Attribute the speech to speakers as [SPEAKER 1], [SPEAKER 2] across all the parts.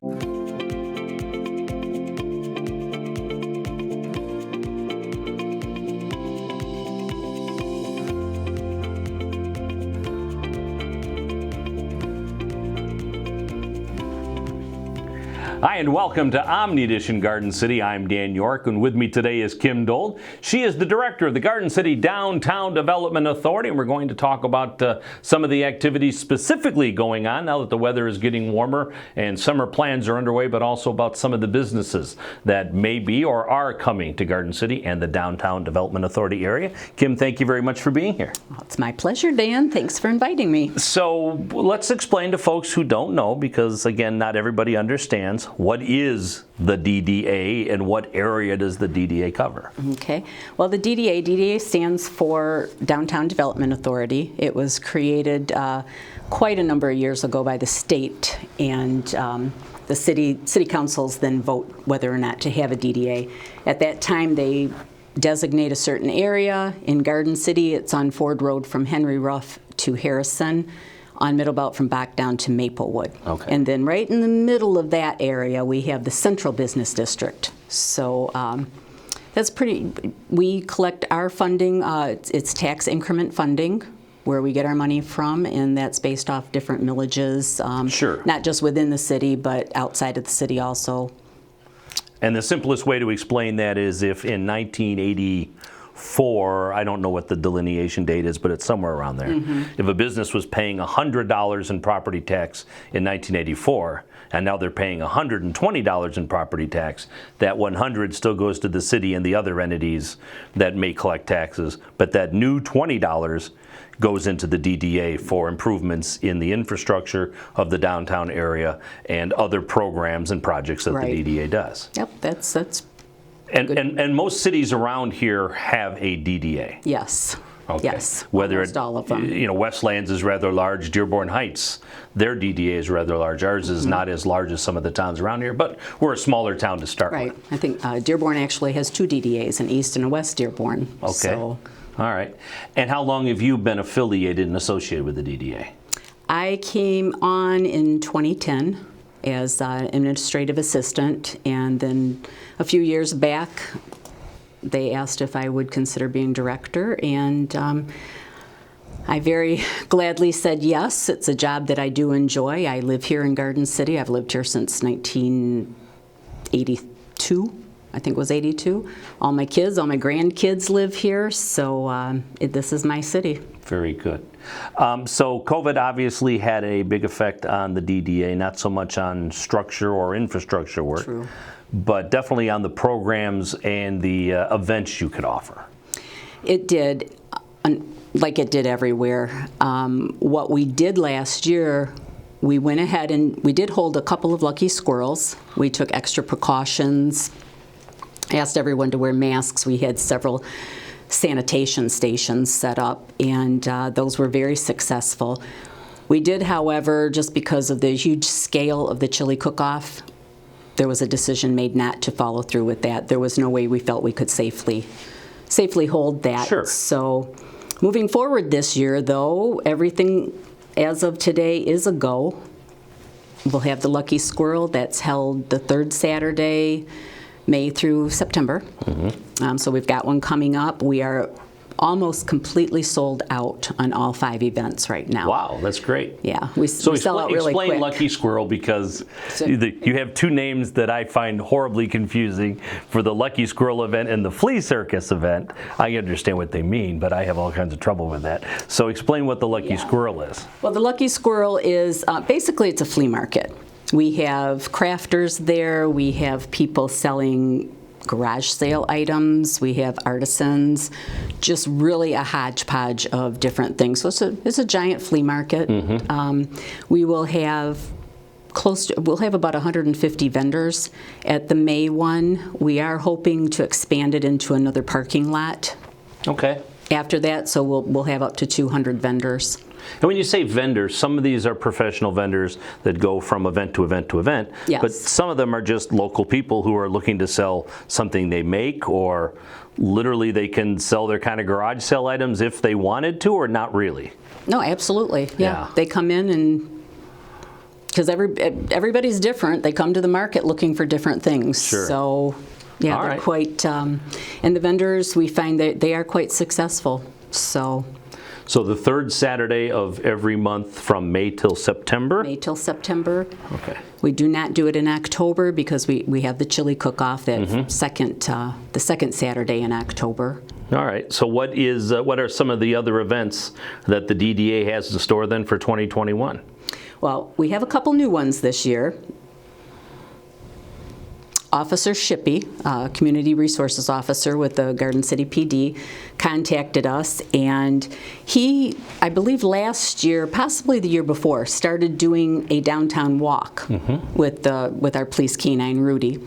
[SPEAKER 1] Hi, and welcome to Omni Edition Garden City. I'm Dan York, and with me today is Kim Dole. She is the director of the Garden City Downtown Development Authority, and we're going to talk about some of the activities specifically going on now that the weather is getting warmer and summer plans are underway, but also about some of the businesses that may be or are coming to Garden City and the Downtown Development Authority area. Kim, thank you very much for being here.
[SPEAKER 2] Well, it's my pleasure, Dan. Thanks for inviting me.
[SPEAKER 1] So let's explain to folks who don't know, because again, not everybody understands, what is the DDA and what area does the DDA cover?
[SPEAKER 2] Okay. Well, the DDA stands for Downtown Development Authority. It was created quite a number of years ago by the state, and the city councils then vote whether or not to have a DDA. At that time, they designate a certain area. In Garden City, it's on Ford Road from Henry Ruff to Harrison, on Middle Belt from back down to Maplewood. Okay. And then right in the middle of that area, we have the Central Business District. So that's we collect our funding, it's tax increment funding, where we get our money from, and that's based off different millages.
[SPEAKER 1] Sure.
[SPEAKER 2] Not just within the city, but outside of the city also.
[SPEAKER 1] And the simplest way to explain that is if in 1984, I don't know what the delineation date is, but it's somewhere around there. Mm-hmm. If a business was paying $100 in property tax in 1984, and now they're paying $120 in property tax, that 100 still goes to the city and the other entities that may collect taxes, but that new $20 goes into the DDA for improvements in the infrastructure of the downtown area and other programs and projects that the DDA does.
[SPEAKER 2] Yep, that's
[SPEAKER 1] And most cities around here have a DDA.
[SPEAKER 2] Yes.
[SPEAKER 1] Okay.
[SPEAKER 2] Yes.
[SPEAKER 1] Whether
[SPEAKER 2] almost all of them.
[SPEAKER 1] You know, Westlands is rather large. Dearborn Heights, their DDA is rather large. Ours is not as large as some of the towns around here, but we're a smaller town to start with.
[SPEAKER 2] Right. I think Dearborn actually has two DDAs, an East and a West Dearborn.
[SPEAKER 1] Okay.
[SPEAKER 2] So.
[SPEAKER 1] All right. And how long have you been affiliated and associated with the DDA?
[SPEAKER 2] I came on in 2010 as an administrative assistant, and then a few years back they asked if I would consider being director, and I very gladly said yes. It's a job that I do enjoy. I live here in Garden City. I've lived here since 1982. I think it was 82. All my kids, all my grandkids live here, so this is my city.
[SPEAKER 1] Very good. So COVID obviously had a big effect on the DDA, not so much on structure or infrastructure work,
[SPEAKER 2] True.
[SPEAKER 1] But definitely on the programs and the events you could offer.
[SPEAKER 2] It did, like it did everywhere. What we did last year, we went ahead and we did hold a couple of lucky squirrels. We took extra precautions, asked everyone to wear masks. We had several sanitation stations set up, and those were very successful. We did, however, just because of the huge scale of the chili cook-off, there was a decision made not to follow through with that. There was no way we felt we could safely hold that.
[SPEAKER 1] Sure.
[SPEAKER 2] So moving forward this year, though, everything as of today is a go. We'll have the Lucky Squirrel that's held the third Saturday, May through September. Mm-hmm. So we've got one coming up. We are almost completely sold out on all 5 events right now.
[SPEAKER 1] Wow, that's great.
[SPEAKER 2] Yeah, we sell out really quick.
[SPEAKER 1] Explain Lucky Squirrel, because you have two names that I find horribly confusing for the Lucky Squirrel event and the Flea Circus event. I understand what they mean, but I have all kinds of trouble with that. So explain what the Lucky Squirrel is.
[SPEAKER 2] Well, the Lucky Squirrel is basically it's a flea market. We have crafters there. We have people selling garage sale items. We have artisans, just really a hodgepodge of different things. So it's a giant flea market. Mm-hmm. We will have we'll have about 150 vendors at the May one. We are hoping to expand it into another parking lot.
[SPEAKER 1] Okay.
[SPEAKER 2] After that, so we'll have up to 200 vendors.
[SPEAKER 1] And when you say vendors, some of these are professional vendors that go from event to event to event.
[SPEAKER 2] Yes.
[SPEAKER 1] But some of them are just local people who are looking to sell something they make, or literally they can sell their kind of garage sale items if they wanted to, or not really.
[SPEAKER 2] No, absolutely. Yeah. They come in and because everybody's different. They come to the market looking for different things.
[SPEAKER 1] Sure.
[SPEAKER 2] So, yeah,
[SPEAKER 1] All
[SPEAKER 2] they're
[SPEAKER 1] right.
[SPEAKER 2] quite, and the vendors, we find that they are quite successful. So
[SPEAKER 1] the third Saturday of every month from May till September?
[SPEAKER 2] May till September.
[SPEAKER 1] Okay.
[SPEAKER 2] We do not do it in October because we have the chili cook-off that the second Saturday in October.
[SPEAKER 1] All right. So what are some of the other events that the DDA has in store then for 2021?
[SPEAKER 2] Well, we have a couple new ones this year. Officer Shippey, Community Resources Officer with the Garden City PD, contacted us, and he, I believe last year, possibly the year before, started doing a downtown walk with our police canine, Rudy.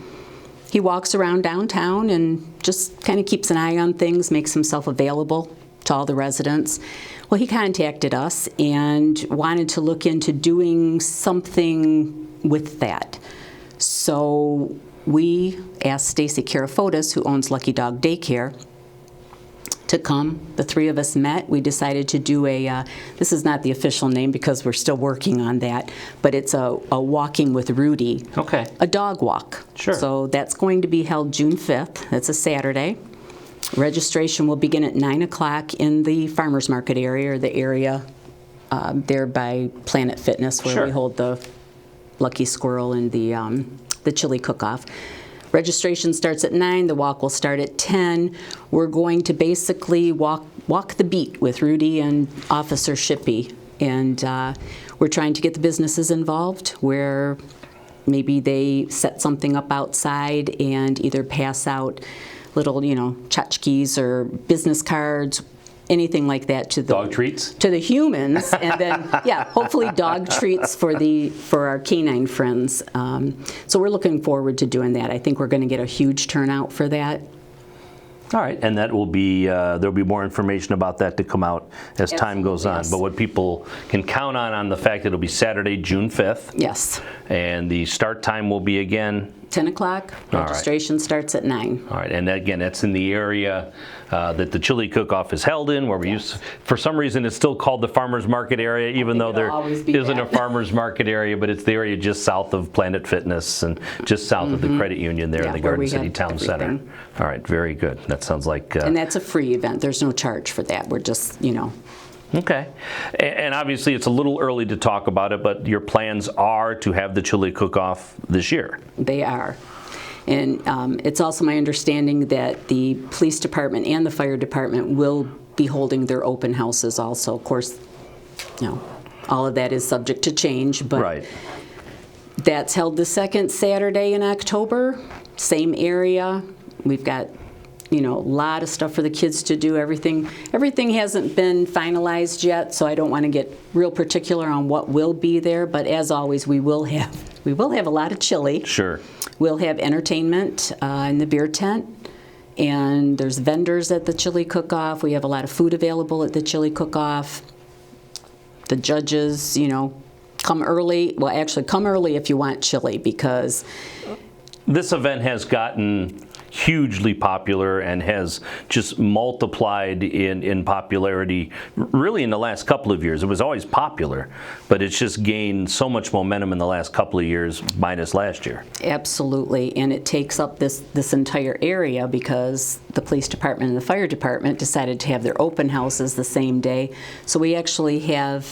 [SPEAKER 2] He walks around downtown and just kind of keeps an eye on things, makes himself available to all the residents. Well, he contacted us and wanted to look into doing something with that. So we asked Stacy Karafotis, who owns Lucky Dog Daycare, to come. The three of us met. We decided to do this is not the official name because we're still working on that, but it's a walking with Rudy.
[SPEAKER 1] Okay.
[SPEAKER 2] A dog walk.
[SPEAKER 1] Sure.
[SPEAKER 2] So that's going to be held June 5th. That's a Saturday. Registration will begin at 9 o'clock in the farmers market area, or the area there by Planet Fitness, where
[SPEAKER 1] Sure.
[SPEAKER 2] we hold the Lucky Squirrel and the chili cook-off. Registration starts at 9. The walk will start at 10. We're going to basically walk the beat with Rudy and Officer Shippey, and we're trying to get the businesses involved where maybe they set something up outside and either pass out little, tchotchkes or business cards, anything like that to the
[SPEAKER 1] Dog treats?
[SPEAKER 2] to the humans, and then hopefully dog treats for our canine friends. So we're looking forward to doing that. I think we're going to get a huge turnout for that.
[SPEAKER 1] All right, and that will be there'll be more information about that to come out as time goes on.
[SPEAKER 2] Yes.
[SPEAKER 1] But what people can count on the fact that it'll be Saturday, June 5th,
[SPEAKER 2] Yes,
[SPEAKER 1] and the start time will be again.
[SPEAKER 2] 10 o'clock.
[SPEAKER 1] All right.
[SPEAKER 2] Registration starts at 9.
[SPEAKER 1] All right, and again, that's in the area that the chili cook-off is held in, where we used. For some reason, it's still called the farmers market area, even though
[SPEAKER 2] it'll
[SPEAKER 1] there
[SPEAKER 2] always be
[SPEAKER 1] isn't a
[SPEAKER 2] that.
[SPEAKER 1] farmers market area, but it's the area just south of Planet Fitness and just south of the credit union there in the
[SPEAKER 2] where
[SPEAKER 1] Garden
[SPEAKER 2] we
[SPEAKER 1] City
[SPEAKER 2] have
[SPEAKER 1] Town Center.
[SPEAKER 2] everything.
[SPEAKER 1] All right, very good. That sounds like.
[SPEAKER 2] And that's a free event. There's no charge for that. We're just,
[SPEAKER 1] Okay. And obviously, it's a little early to talk about it, but your plans are to have the chili cook-off this year.
[SPEAKER 2] They are. And it's also my understanding that the police department and the fire department will be holding their open houses also. Of course, all of that is subject to change, but
[SPEAKER 1] Right.
[SPEAKER 2] that's held the second Saturday in October, same area. We've got, a lot of stuff for the kids to do. Everything hasn't been finalized yet, so I don't want to get real particular on what will be there, but as always, we will have a lot of chili.
[SPEAKER 1] Sure.
[SPEAKER 2] We'll have entertainment in the beer tent, and there's vendors at the chili cook-off. We have a lot of food available at the chili cook-off. The judges, come early. Well, actually, come early if you want chili, because
[SPEAKER 1] This event has gotten hugely popular and has just multiplied in popularity really in the last couple of years. It was always popular, but it's just gained so much momentum in the last couple of years, minus last year.
[SPEAKER 2] absolutely, and it takes up this entire area because the police department and the fire department decided to have their open houses the same day. So we actually have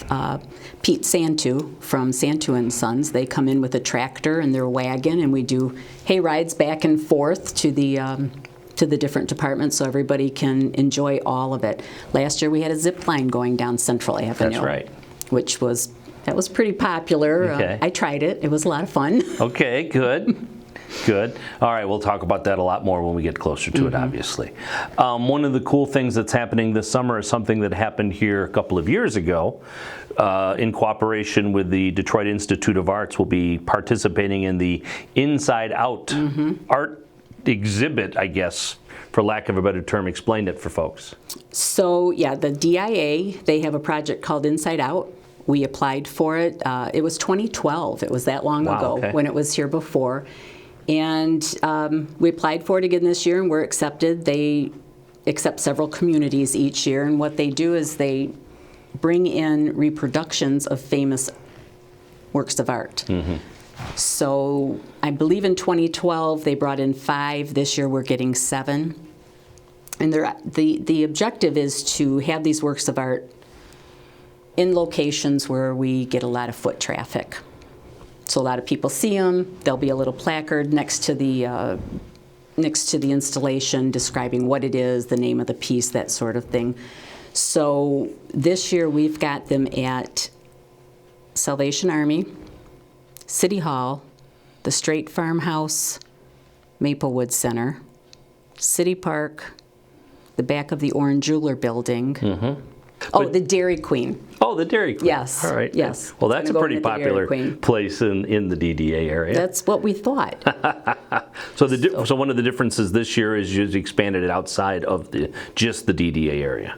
[SPEAKER 2] Pete Santu from Santu and Sons. They come in with a tractor and their wagon, and we do hay rides back and forth to the different departments so everybody can enjoy all of it. Last year we had a zip line going down Central Avenue.
[SPEAKER 1] That's right.
[SPEAKER 2] Which was pretty popular.
[SPEAKER 1] Okay.
[SPEAKER 2] I tried it. It was a lot of fun.
[SPEAKER 1] Okay, good. Good. All right, we'll talk about that a lot more when we get closer to it, obviously. One of the cool things that's happening this summer is something that happened here a couple of years ago. In cooperation with the Detroit Institute of Arts, we'll be participating in the Inside Out art exhibit, I guess, for lack of a better term. Explain it for folks.
[SPEAKER 2] So, the DIA, they have a project called Inside Out. We applied for it. It was 2012. It was that long
[SPEAKER 1] Wow,
[SPEAKER 2] ago
[SPEAKER 1] okay.
[SPEAKER 2] when it was here before. And we applied for it again this year, and we're accepted. They accept several communities each year, and what they do is they bring in reproductions of famous works of art. So I believe in 2012 they brought in 5. This year we're getting 7. And the objective is to have these works of art in locations where we get a lot of foot traffic. So a lot of people see them. There'll be a little placard next to the installation describing what it is, the name of the piece, that sort of thing. So this year we've got them at Salvation Army, City Hall, the Straight Farmhouse, Maplewood Center, City Park, the back of the Orange Jeweler building. Oh, the Dairy Queen.
[SPEAKER 1] Oh, the Dairy Queen.
[SPEAKER 2] Yes.
[SPEAKER 1] All right.
[SPEAKER 2] Yes.
[SPEAKER 1] Well, that's a pretty
[SPEAKER 2] It's gonna go into the Dairy
[SPEAKER 1] popular
[SPEAKER 2] Queen.
[SPEAKER 1] place in the DDA area.
[SPEAKER 2] That's what we thought.
[SPEAKER 1] So one of the differences this year is you expanded it outside of just the DDA area.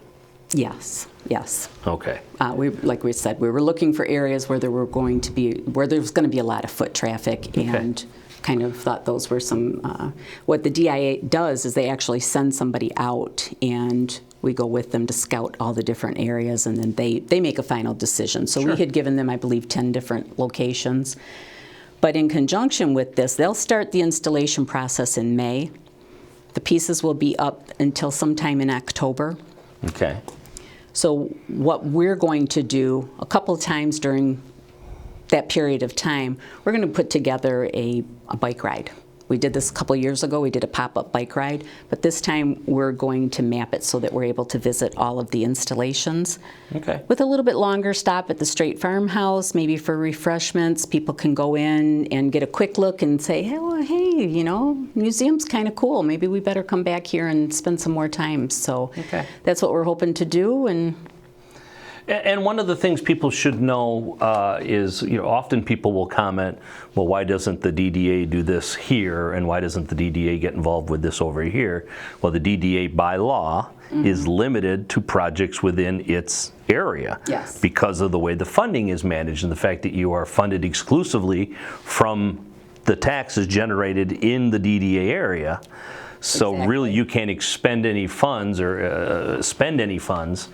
[SPEAKER 2] Yes. Yes.
[SPEAKER 1] Okay.
[SPEAKER 2] Like we said, we were looking for areas where there was going to be a lot of foot traffic, and kind of thought those were some. What the DIA does is they actually send somebody out, and we go with them to scout all the different areas, and then they make a final decision. So we had given them, I believe, 10 different locations. But in conjunction with this, they'll start the installation process in May. The pieces will be up until sometime in October.
[SPEAKER 1] Okay.
[SPEAKER 2] So what we're going to do a couple of times during that period of time, we're going to put together a bike ride. We did this a couple of years ago. We did a pop-up bike ride, but this time we're going to map it so that we're able to visit all of the installations.
[SPEAKER 1] Okay.
[SPEAKER 2] With a little bit longer stop at the Straight Farmhouse, maybe for refreshments. People can go in and get a quick look and say, hey, well, museum's kind of cool. Maybe we better come back here and spend some more time. So that's what we're hoping to do.
[SPEAKER 1] And one of the things people should know is, often people will comment, well, why doesn't the DDA do this here, and why doesn't the DDA get involved with this over here? Well, the DDA by law is limited to projects within its area because of the way the funding is managed and the fact that you are funded exclusively from the taxes generated in the DDA area. So really, you can't expend any funds or spend any funds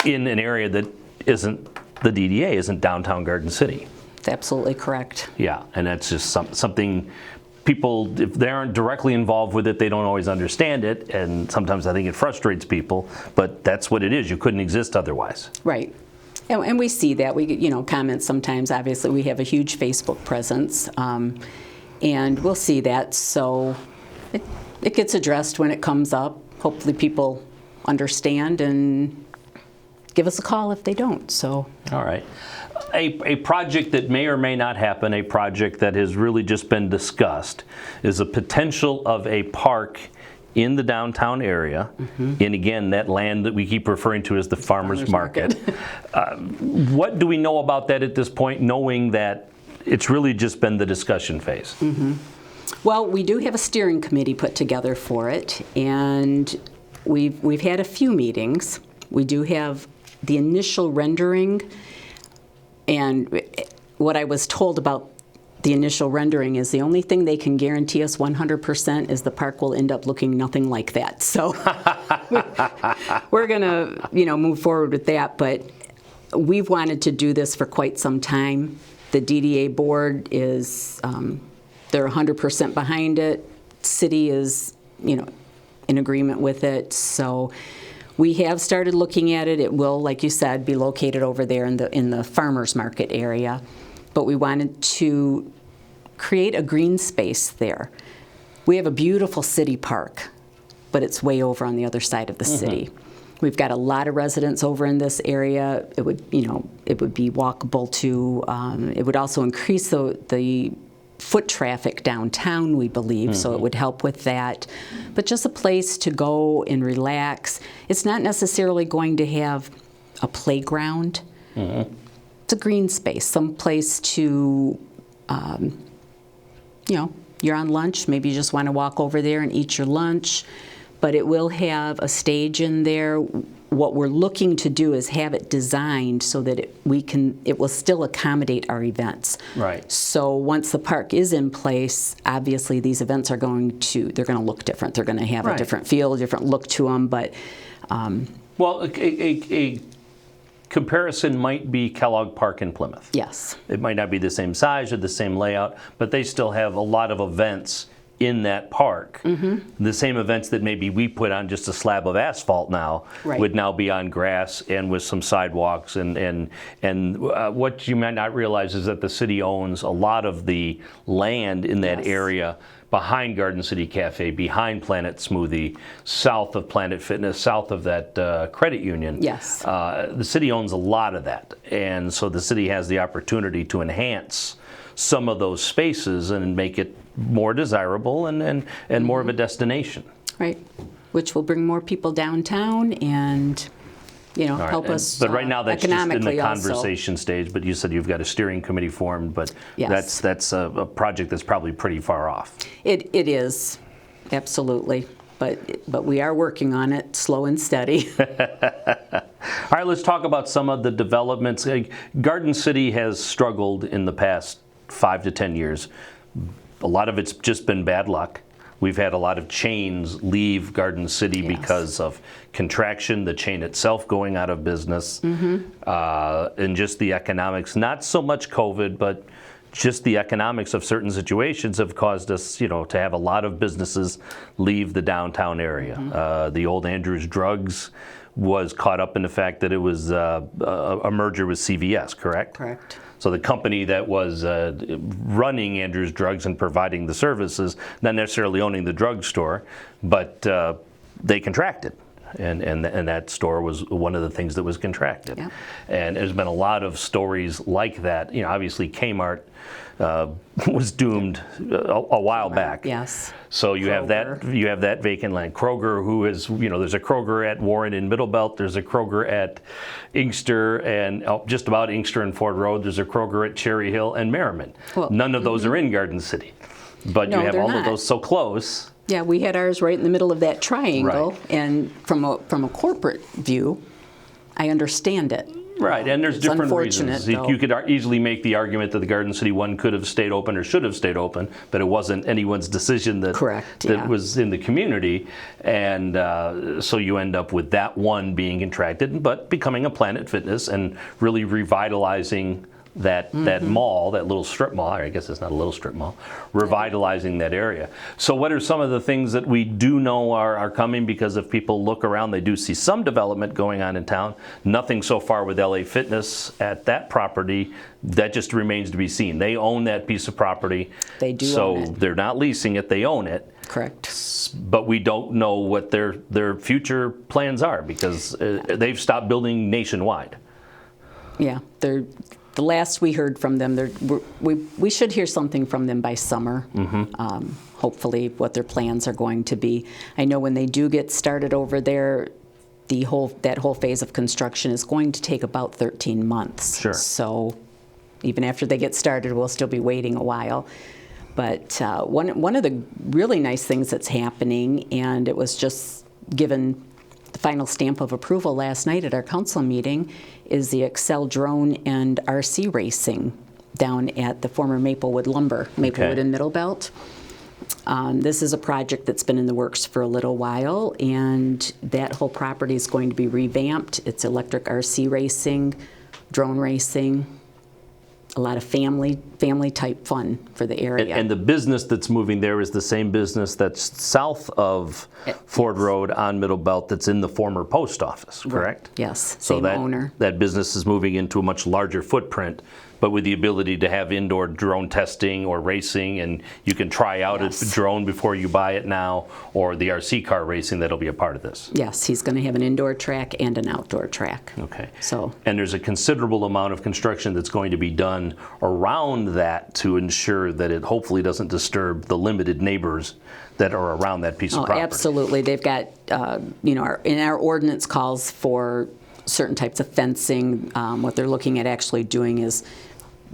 [SPEAKER 1] in an area that isn't the DDA, isn't downtown Garden City.
[SPEAKER 2] That's absolutely correct.
[SPEAKER 1] Yeah, and that's just something people, if they aren't directly involved with it, they don't always understand it, and sometimes I think it frustrates people, but that's what it is. You couldn't exist otherwise.
[SPEAKER 2] Right. And we see that. We get, comments sometimes. Obviously, we have a huge Facebook presence, and we'll see that. So it gets addressed when it comes up. Hopefully people understand and give us a call if they don't. So.
[SPEAKER 1] All right. A project that may or may not happen, a project that has really just been discussed, is a potential of a park in the downtown area, and again, that land that we keep referring to as the farmer's market. What do we know about that at this point, knowing that it's really just been the discussion phase?
[SPEAKER 2] Well, we do have a steering committee put together for it, and we've had a few meetings. We do have the initial rendering, and what I was told about the initial rendering is the only thing they can guarantee us 100% is the park will end up looking nothing like that. So we're going to, move forward with that, but we've wanted to do this for quite some time. The DDA board is, they're 100% behind it. City is, in agreement with it. So we have started looking at it. It will, like you said, be located over there in the farmers market area. But we wanted to create a green space there. We have a beautiful city park, but it's way over on the other side of the city. We've got a lot of residents over in this area. It would, it would be walkable to. It would also increase the foot traffic downtown, we believe, so it would help with that. But just a place to go and relax. It's not necessarily going to have a playground. It's a green space, some place to, you're on lunch, maybe you just want to walk over there and eat your lunch, but it will have a stage in there. What we're looking to do is have it designed so that it will still accommodate our events. Right. So once the park is in place, obviously these events they're going to look different. They're going to have a different feel, a different look to them, but.
[SPEAKER 1] Well, a comparison might be Kellogg Park in Plymouth.
[SPEAKER 2] Yes.
[SPEAKER 1] It might not be the same size or the same layout, but they still have a lot of events in that park. The same events that maybe we put on just a slab of asphalt now
[SPEAKER 2] Right.
[SPEAKER 1] would now be on grass and with some sidewalks. And what you might not realize is that the city owns a lot of the land in that
[SPEAKER 2] Yes.
[SPEAKER 1] area behind Garden City Cafe, behind Planet Smoothie, south of Planet Fitness, south of that credit union.
[SPEAKER 2] Yes.
[SPEAKER 1] The city owns a lot of that. And so the city has the opportunity to enhance some of those spaces and make it more desirable and more of a destination.
[SPEAKER 2] Right. Which will bring more people downtown and, you know,
[SPEAKER 1] All right,
[SPEAKER 2] help us
[SPEAKER 1] but right now that's just in
[SPEAKER 2] economically
[SPEAKER 1] the
[SPEAKER 2] also.
[SPEAKER 1] conversation stage, but you said you've got a steering committee formed, but
[SPEAKER 2] Yes.
[SPEAKER 1] that's a project that's probably pretty far off.
[SPEAKER 2] It is, absolutely. But we are working on it, slow and steady.
[SPEAKER 1] All right, let's talk about some of the developments. Garden City has struggled in the past 5 to 10 years. A lot of it's just been bad luck. We've had a lot of chains leave Garden City
[SPEAKER 2] Yes.
[SPEAKER 1] because of contraction, the chain itself going out of business, and just the economics. Not so much COVID, but just the economics of certain situations have caused us, to have a lot of businesses leave the downtown area. The old Andrews Drugs was caught up in the fact that it was a merger with CVS, correct?
[SPEAKER 2] Correct.
[SPEAKER 1] So the company that was running Andrews Drugs and providing the services, not necessarily owning the drugstore, but they contracted. And that store was one of the things that was contracted.
[SPEAKER 2] Yeah.
[SPEAKER 1] And there's been a lot of stories like that. Obviously Kmart was doomed a while back.
[SPEAKER 2] Yes.
[SPEAKER 1] So you have that vacant land. Kroger, who is, there's a Kroger at Warren in Middlebelt. There's a Kroger at Inkster and just about Inkster and Ford Road. There's a Kroger at Cherry Hill and Merriman.
[SPEAKER 2] Well,
[SPEAKER 1] None of those are in Garden City, but
[SPEAKER 2] No,
[SPEAKER 1] you have
[SPEAKER 2] they're
[SPEAKER 1] all of
[SPEAKER 2] not.
[SPEAKER 1] those so close.
[SPEAKER 2] Yeah, we had ours right in the middle of that triangle,
[SPEAKER 1] Right.
[SPEAKER 2] and from a corporate view, I understand it.
[SPEAKER 1] Right, and there's
[SPEAKER 2] It's
[SPEAKER 1] different
[SPEAKER 2] unfortunate,
[SPEAKER 1] reasons.
[SPEAKER 2] though.
[SPEAKER 1] You could easily make the argument that the Garden City one could have stayed open or should have stayed open, but it wasn't anyone's decision that
[SPEAKER 2] Correct,
[SPEAKER 1] that
[SPEAKER 2] yeah.
[SPEAKER 1] was in the community, and so you end up with that one being contracted, but becoming a Planet Fitness and really revitalizing that mall, that little strip mall. I guess it's not a little strip mall. Revitalizing that area. So what are some of the things that we do know are coming? Because if people look around, they do see some development going on in town. Nothing so far with LA Fitness at that property. That just remains to be seen. They own that piece of property.
[SPEAKER 2] They do
[SPEAKER 1] so
[SPEAKER 2] own it.
[SPEAKER 1] they're not leasing it, they own it.
[SPEAKER 2] Correct.
[SPEAKER 1] But we don't know what their future plans are because they've stopped building nationwide.
[SPEAKER 2] Yeah, the last we heard from them, we should hear something from them by summer. Hopefully, what their plans are going to be. I know when they do get started over there, that whole phase of construction is going to take about 13 months.
[SPEAKER 1] Sure.
[SPEAKER 2] So even after they get started, we'll still be waiting a while. But one of the really nice things that's happening, and it was just given the final stamp of approval last night at our council meeting, is the Excel drone and RC racing down at the former Maplewood Lumber, Maplewood and Middlebelt. This is a project that's been in the works for a little while, and that whole property is going to be revamped. It's electric RC racing, drone racing, a lot of family type fun for the area.
[SPEAKER 1] And the business that's moving there is the same business that's south of Ford Road on Middlebelt that's in the former post office, correct?
[SPEAKER 2] Yes,
[SPEAKER 1] So
[SPEAKER 2] same owner.
[SPEAKER 1] that business is moving into a much larger footprint, but with the ability to have indoor drone testing or racing, and you can try out
[SPEAKER 2] Yes.
[SPEAKER 1] a drone before you buy it now, or the RC car racing that'll be a part of this.
[SPEAKER 2] Yes, he's going to have an indoor track and an outdoor track.
[SPEAKER 1] Okay.
[SPEAKER 2] So,
[SPEAKER 1] And there's a considerable amount of construction that's going to be done around that to ensure that it hopefully doesn't disturb the limited neighbors that are around that piece of property.
[SPEAKER 2] absolutely. They've got, our ordinance calls for certain types of fencing. What they're looking at actually doing is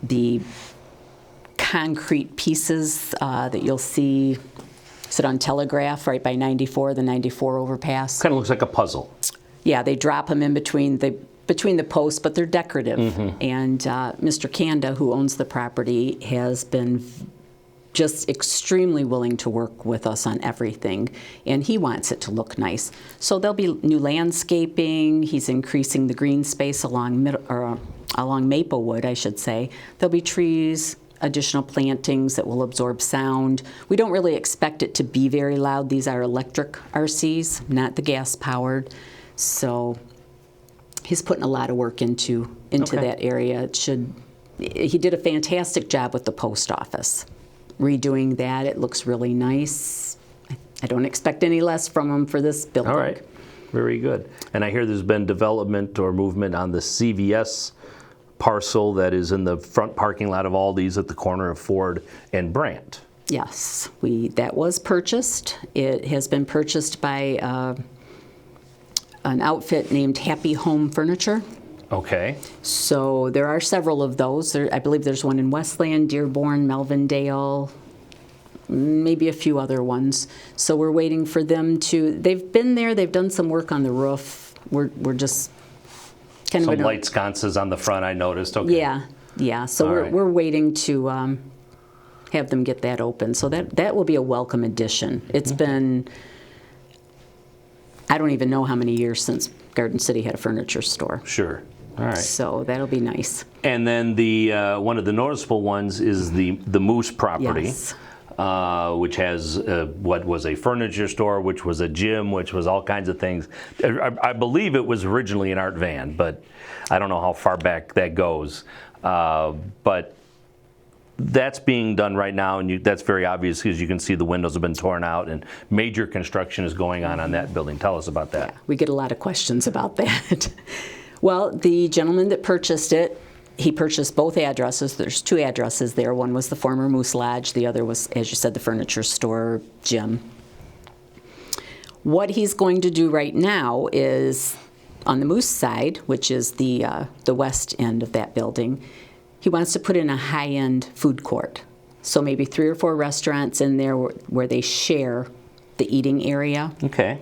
[SPEAKER 2] the concrete pieces that you'll see sit on Telegraph right by 94, the 94 overpass.
[SPEAKER 1] Kind of looks like a puzzle.
[SPEAKER 2] Yeah, they drop them in between the posts, but they're decorative.
[SPEAKER 1] Mm-hmm.
[SPEAKER 2] And Mr. Kanda, who owns the property, has been just extremely willing to work with us on everything, and he wants it to look nice. So there'll be new landscaping. He's increasing the green space along Maplewood, I should say. There'll be trees, additional plantings that will absorb sound. We don't really expect it to be very loud. These are electric RCs, not the gas-powered. So he's putting a lot of work into that area. He did a fantastic job with the post office. Redoing that, it looks really nice. I don't expect any less from him for this building.
[SPEAKER 1] All right, very good. And I hear there's been development or movement on the CVS parcel that is in the front parking lot of Aldi's at the corner of Ford and Brandt.
[SPEAKER 2] Yes, that was purchased. It has been purchased by an outfit named Happy Home Furniture.
[SPEAKER 1] Okay.
[SPEAKER 2] So there are several of those. I believe there's one in Westland, Dearborn, Melvindale, maybe a few other ones. So we're waiting for them they've been there, they've done some work on the roof. We're just kind of...
[SPEAKER 1] Some light sconces on the front, I noticed. Okay.
[SPEAKER 2] Yeah. So we're waiting to have them get that open. So that will be a welcome addition. It's been, I don't even know how many years since Garden City had a furniture store.
[SPEAKER 1] Sure. All right.
[SPEAKER 2] So that'll be nice.
[SPEAKER 1] And then the one of the noticeable ones is the Moose property,
[SPEAKER 2] Yes.
[SPEAKER 1] Which has what was a furniture store, which was a gym, which was all kinds of things. I believe it was originally an art van, but I don't know how far back that goes. But that's being done right now, and that's very obvious because you can see the windows have been torn out and major construction is going on that building. Tell us about that.
[SPEAKER 2] Yeah, we get a lot of questions about that. Well, the gentleman that purchased it, he purchased both addresses. There's two addresses there. One was the former Moose Lodge. The other was, as you said, the furniture store gym. What he's going to do right now is on the Moose side, which is the west end of that building, he wants to put in a high-end food court. So maybe 3 or 4 restaurants in there where they share the eating area.
[SPEAKER 1] Okay.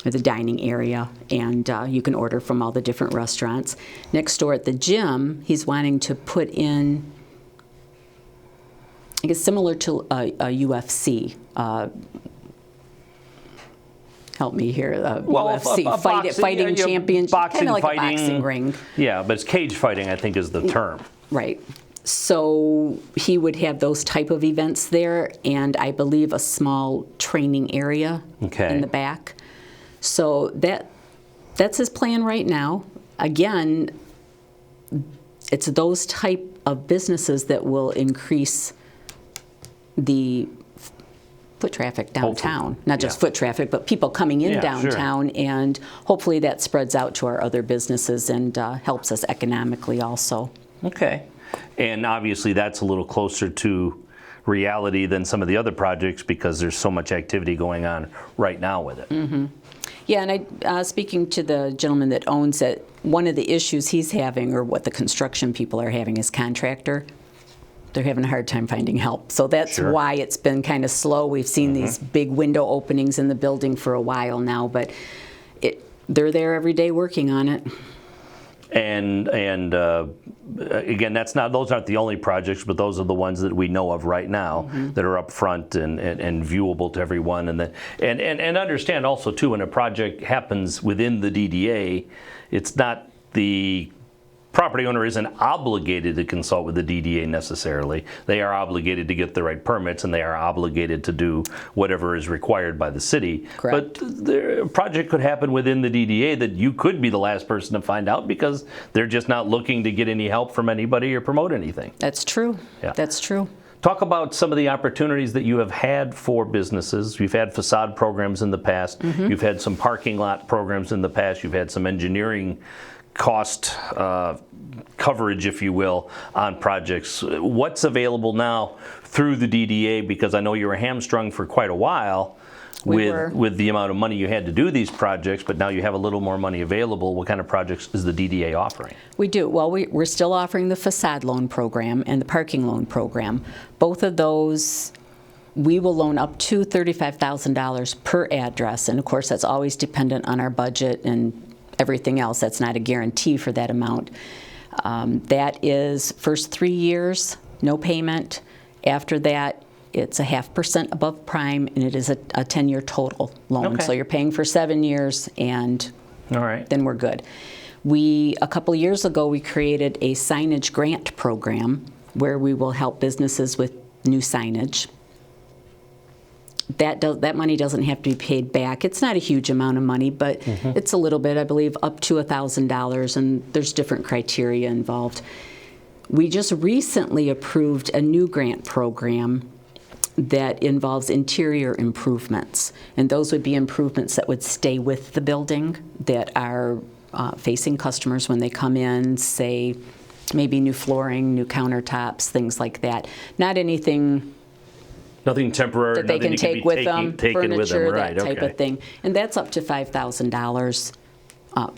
[SPEAKER 2] Or the dining area, and you can order from all the different restaurants. Next door at the gym, he's wanting to put in, I guess, similar to a UFC. Help me here. UFC, fighting championship, kind of like a boxing ring.
[SPEAKER 1] Yeah, but it's cage fighting, I think, is the term.
[SPEAKER 2] Right. So he would have those type of events there, and I believe a small training area in the back. So that's his plan right now. Again, it's those type of businesses that will increase the foot traffic downtown. Hopefully. Not just foot traffic, but people coming in downtown, sure. And hopefully that spreads out to our other businesses and helps us economically also.
[SPEAKER 1] Okay. And obviously that's a little closer to reality than some of the other projects because there's so much activity going on right now with it.
[SPEAKER 2] Mm-hmm. Yeah, and speaking to the gentleman that owns it, one of the issues he's having, or what the construction people are having, is contractor. They're having a hard time finding help. So that's why it's been kind of slow. We've seen these big window openings in the building for a while now, but they're there every day working on it.
[SPEAKER 1] And again, those aren't the only projects, but those are the ones that we know of right now that are up front and viewable to everyone. And understand also too, when a project happens within the DDA, it's not the property owner isn't obligated to consult with the DDA necessarily. They are obligated to get the right permits, and they are obligated to do whatever is required by the city.
[SPEAKER 2] Correct.
[SPEAKER 1] But the project could happen within the DDA that you could be the last person to find out because they're just not looking to get any help from anybody or promote anything.
[SPEAKER 2] That's true. Yeah. That's true.
[SPEAKER 1] Talk about some of the opportunities that you have had for businesses. You've had facade programs in the past. You've had some parking lot programs in the past. You've had some engineering cost coverage, if you will, on projects. What's available now through the DDA? Because I know you were hamstrung for quite a while with the amount of money you had to do these projects, but now you have a little more money available. What kind of projects is the DDA offering? We
[SPEAKER 2] do. Well, we're still offering the facade loan program and the parking loan program. Both of those, we will loan up to $35,000 per address, and of course that's always dependent on our budget and everything else. That's not a guarantee for that amount. That is first 3 years, no payment. After that, It's a 0.5% above prime, and it is a 10-year total loan.
[SPEAKER 1] Okay.
[SPEAKER 2] So you're paying for 7 years, and
[SPEAKER 1] All right.
[SPEAKER 2] then we're good. A couple of years ago, we created a signage grant program where we will help businesses with new signage. That money doesn't have to be paid back. It's not a huge amount of money, but it's a little bit, I believe, up to $1,000, and there's different criteria involved. We just recently approved a new grant program that involves interior improvements, and those would be improvements that would stay with the building that are facing customers when they come in, say maybe new flooring, new countertops, things like that. Not anything
[SPEAKER 1] Nothing temporary.
[SPEAKER 2] that they
[SPEAKER 1] nothing
[SPEAKER 2] can
[SPEAKER 1] you could
[SPEAKER 2] take
[SPEAKER 1] be
[SPEAKER 2] with them,
[SPEAKER 1] taking with
[SPEAKER 2] furniture,
[SPEAKER 1] them. Right,
[SPEAKER 2] that type
[SPEAKER 1] okay.
[SPEAKER 2] of thing. And that's up to $5,000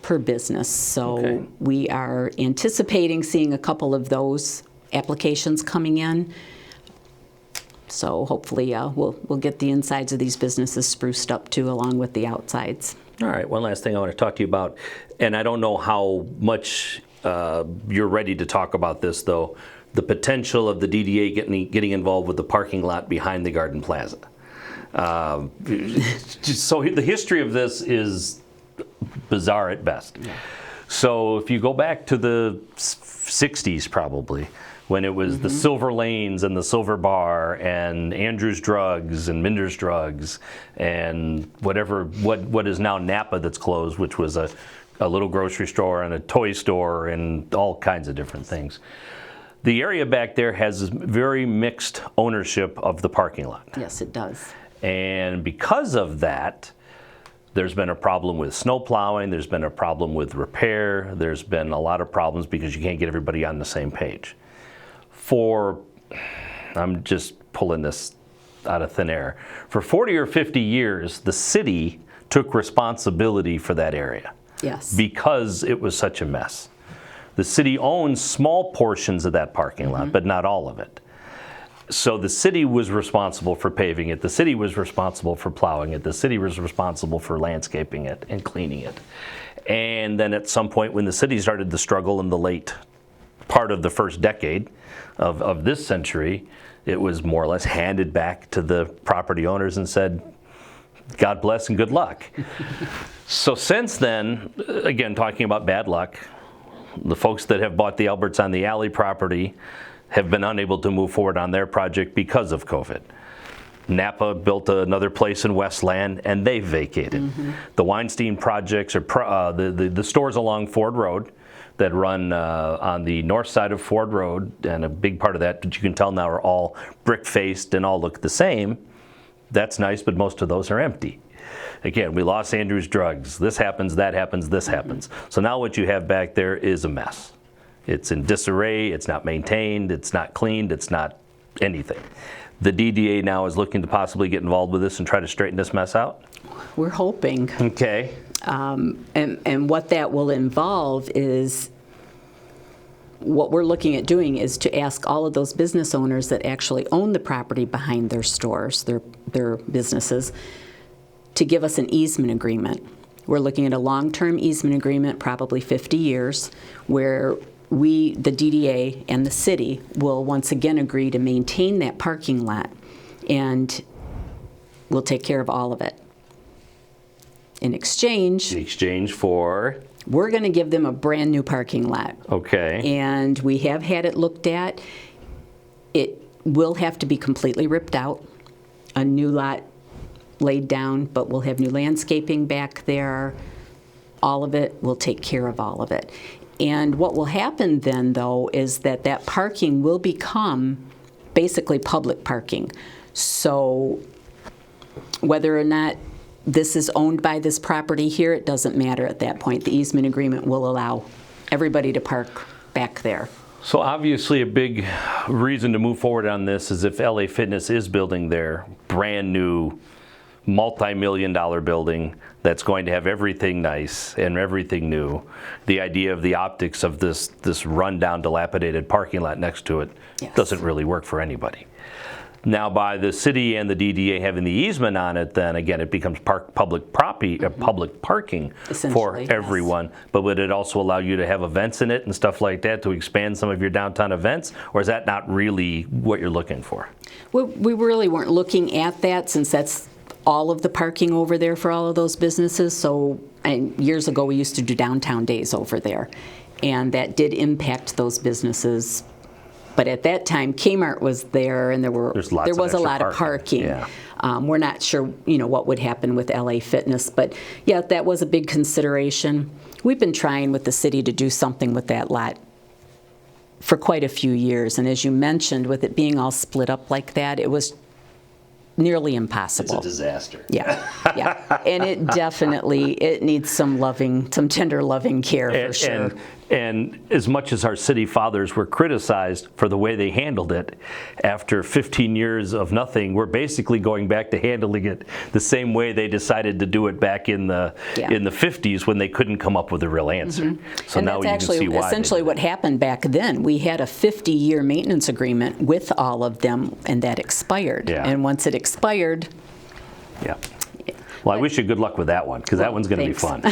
[SPEAKER 2] per business. So
[SPEAKER 1] Okay.
[SPEAKER 2] we are anticipating seeing a couple of those applications coming in. So hopefully we'll get the insides of these businesses spruced up too, along with the outsides.
[SPEAKER 1] All right, one last thing I want to talk to you about, and I don't know how much you're ready to talk about this, though, the potential of the DDA getting involved with the parking lot behind the Garden Plaza. So the history of this is bizarre at best. Yeah. So if you go back to the 60s probably, when it was the Silver Lanes and the Silver Bar and Andrew's Drugs and Minder's Drugs and what is now Napa that's closed, which was a little grocery store and a toy store and all kinds of different things. The area back there has very mixed ownership of the parking lot.
[SPEAKER 2] Yes, it does.
[SPEAKER 1] And because of that, there's been a problem with snow plowing, there's been a problem with repair, there's been a lot of problems because you can't get everybody on the same page. I'm just pulling this out of thin air, for 40 or 50 years, the city took responsibility for that area.
[SPEAKER 2] Yes.
[SPEAKER 1] Because it was such a mess. The city owns small portions of that parking lot, but not all of it. So the city was responsible for paving it, the city was responsible for plowing it, the city was responsible for landscaping it and cleaning it. And then at some point when the city started to struggle in the late part of the first decade of this century, it was more or less handed back to the property owners and said, God bless and good luck. So since then, again, talking about bad luck, the folks that have bought the Alberts on the Alley property have been unable to move forward on their project because of COVID. Napa built another place in Westland and they vacated. The Weinstein projects are the stores along Ford Road that run on the north side of Ford Road, and a big part of that, that you can tell now, are all brick-faced and all look the same. That's nice, but most of those are empty. Again, we lost Andrew's Drugs. This happens, that happens, this happens. So now what you have back there is a mess. It's in disarray, it's not maintained, it's not cleaned, it's not anything. The DDA now is looking to possibly get involved with this and try to straighten this mess out?
[SPEAKER 2] We're hoping.
[SPEAKER 1] Okay.
[SPEAKER 2] And what that will involve is, what we're looking at doing is to ask all of those business owners that actually own the property behind their stores, their businesses, to give us an easement agreement. We're looking at a long-term easement agreement, probably 50 years, where we, the DDA and the city, will once again agree to maintain that parking lot, and we'll take care of all of it. In exchange,
[SPEAKER 1] The exchange for,
[SPEAKER 2] we're going to give them a brand new parking lot.
[SPEAKER 1] okay.
[SPEAKER 2] And we have had it looked at. It will have to be completely ripped out, a new lot laid down, but we'll have new landscaping back there. All of it, we'll take care of all of it. And what will happen then, though, is that that parking will become basically public parking. So whether or not this is owned by this property here, it doesn't matter at that point. The easement agreement will allow everybody to park back there.
[SPEAKER 1] So obviously a big reason to move forward on this is if LA Fitness is building their brand new multi-million-dollar building that's going to have everything nice and everything new, the idea of the optics of this rundown, dilapidated parking lot next to it
[SPEAKER 2] Yes.
[SPEAKER 1] doesn't really work for anybody. Now, by the city and the DDA having the easement on it, then again, it becomes public property, public parking for
[SPEAKER 2] Essentially,
[SPEAKER 1] everyone.
[SPEAKER 2] yes.
[SPEAKER 1] But would it also allow you to have events in it and stuff like that to expand some of your downtown events? Or is that not really what you're looking for?
[SPEAKER 2] We really weren't looking at that, since that's all of the parking over there for all of those businesses. So, and years ago, we used to do downtown days over there, and that did impact those businesses. But at that time, Kmart was there, and there was a lot of parking.
[SPEAKER 1] Yeah.
[SPEAKER 2] We're not sure, what would happen with LA Fitness, but yeah, that was a big consideration. We've been trying with the city to do something with that lot for quite a few years, and as you mentioned, with it being all split up like that, it was nearly impossible.
[SPEAKER 1] It's a disaster.
[SPEAKER 2] Yeah, and it needs some tender loving care for sure.
[SPEAKER 1] And as much as our city fathers were criticized for the way they handled it, after 15 years of nothing, we're basically going back to handling it the same way they decided to do it back in the 50s, when they couldn't come up with a real answer. So
[SPEAKER 2] and
[SPEAKER 1] now
[SPEAKER 2] that's
[SPEAKER 1] you can see why.
[SPEAKER 2] Essentially what happened back then. We had a 50-year maintenance agreement with all of them, and that expired.
[SPEAKER 1] Yeah.
[SPEAKER 2] And once it expired,
[SPEAKER 1] yeah. Well, I wish you good luck with that one, because that one's going to be fun.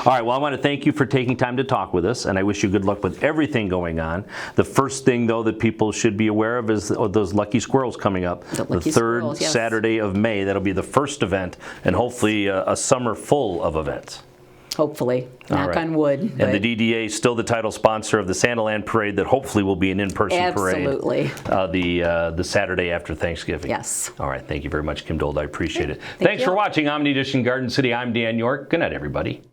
[SPEAKER 1] All right, well, I want to thank you for taking time to talk with us, and I wish you good luck with everything going on. The first thing, though, that people should be aware of is those Lucky Squirrels coming up. The third Saturday of May. That'll be the first event, and hopefully a summer full of events.
[SPEAKER 2] Hopefully. Knock on wood.
[SPEAKER 1] And the DDA is still the title sponsor of the Santaland Parade that hopefully will be an in-person parade.
[SPEAKER 2] Absolutely.
[SPEAKER 1] The Saturday after Thanksgiving.
[SPEAKER 2] Yes.
[SPEAKER 1] All right. Thank you very much, Kim Dold. I appreciate it. Thanks for watching Omni Edition Garden City. I'm Dan York. Good night, everybody.